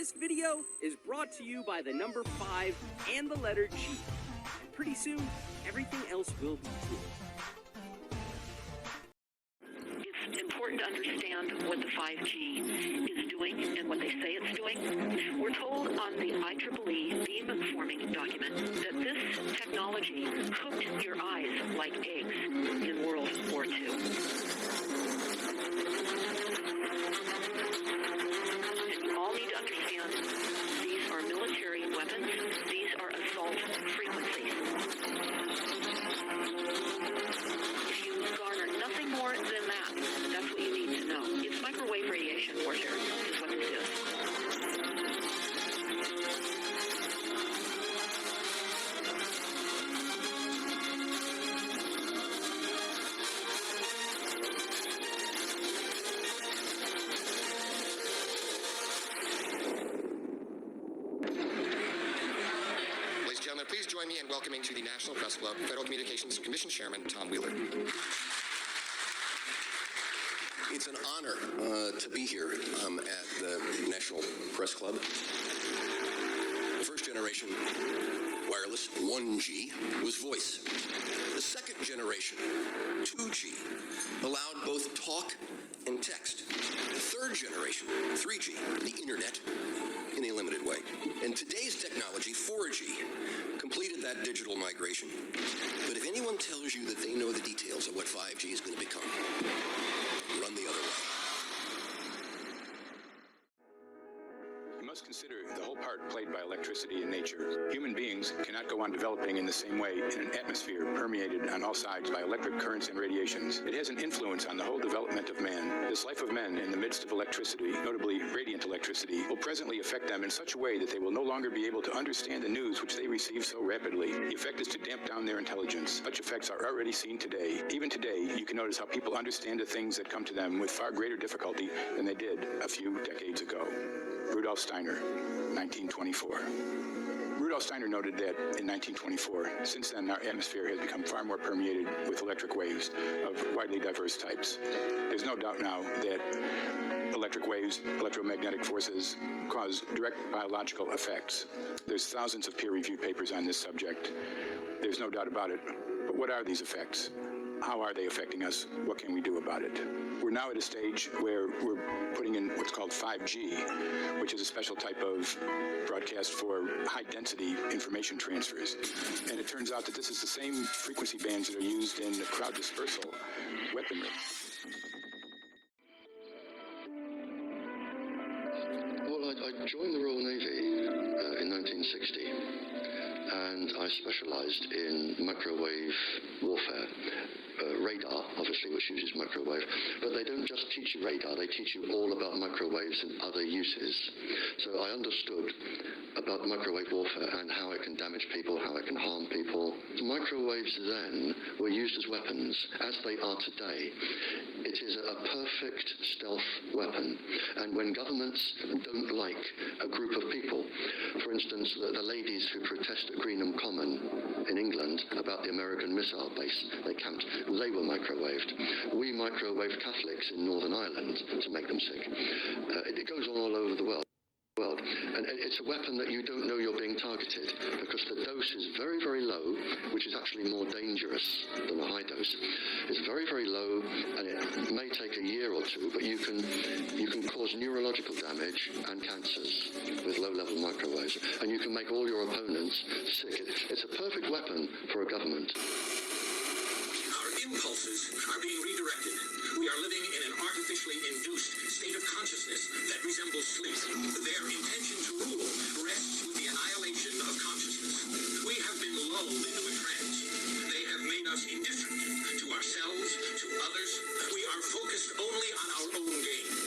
This video is brought to you by the number 5 and the letter G. And pretty soon, everything else will be too. It's important to understand what the 5G is doing and what they say it's doing. We're told on the IEEE beamforming document that this technology cooked your eyes like eggs in World War II. And you all need to understand these are military weapons. These are assault frequencies. If you garner nothing more than that, that's what you need to know. It's microwave radiation warfare is what this is. Ladies and gentlemen, please join me in welcoming to the National Press Club Federal Communications Commission Chairman Tom Wheeler. It's an honor to be here at the National Press Club. The first generation wireless 1G was voice. The second generation 2G allowed both talk and text. The third generation 3G, the internet, in a limited way. And today's technology, 4G, completed that digital migration. But if anyone tells you that they know the details of what 5G is going to become, run the other way. You must consider the whole part played by electricity in nature. Human beings cannot go on developing in the same way in an atmosphere permeated on all sides by electric currents and radiations. It has an influence on the whole development of man. This life of men in the midst of electricity, notably radiant electricity, will presently affect them in such a way that they will no longer be able to understand the news which they receive so rapidly. The effect is to damp down their intelligence. Such effects are already seen today. Even today, you can notice how people understand the things that come to them with far greater difficulty than they did a few decades ago. Rudolf Steiner, 1924. Rudolf Steiner noted that in 1924, since then our atmosphere has become far more permeated with electric waves of widely diverse types. There's no doubt now that electric waves, electromagnetic forces, cause direct biological effects. There's thousands of peer-reviewed papers on this subject. There's no doubt about it. But what are these effects? How are they affecting us? What can we do about it? We're now at a stage where we're putting in what's called 5G, which is a special type of broadcast for high-density information transfers. And it turns out that this is the same frequency bands that are used in crowd dispersal weaponry. Well, I joined the Royal Navy in 1960, and I specialised in microwave warfare. Radar, obviously, which uses microwave, but they don't just teach you radar, they teach you all about microwaves and other uses. So I understood about microwave warfare and how it can damage people, how it can harm people. Microwaves then were used as weapons, as they are today. It is a perfect stealth weapon, and when governments don't like a group of people, for instance, the ladies who protest at Greenham Common in England about the American missile base they camped, they were microwaved. We microwaved Catholics in Northern Ireland to make them sick. It goes on all over the world. And it's a weapon that you don't know you're being targeted because the dose is very, very low, which is actually more dangerous than a high dose. It's very, very low, and it may take a year or two, but you can cause neurological damage and cancers with low-level microwaves, and you can make all your opponents sick. It's a perfect weapon for a government. Our impulses are being redirected. We are living in an artificially induced state of consciousness that resembles sleep. Their intention to rule rests with the annihilation of consciousness. We have been lulled into a trance. They have made us indifferent to ourselves, to others. We are focused only on our own gain.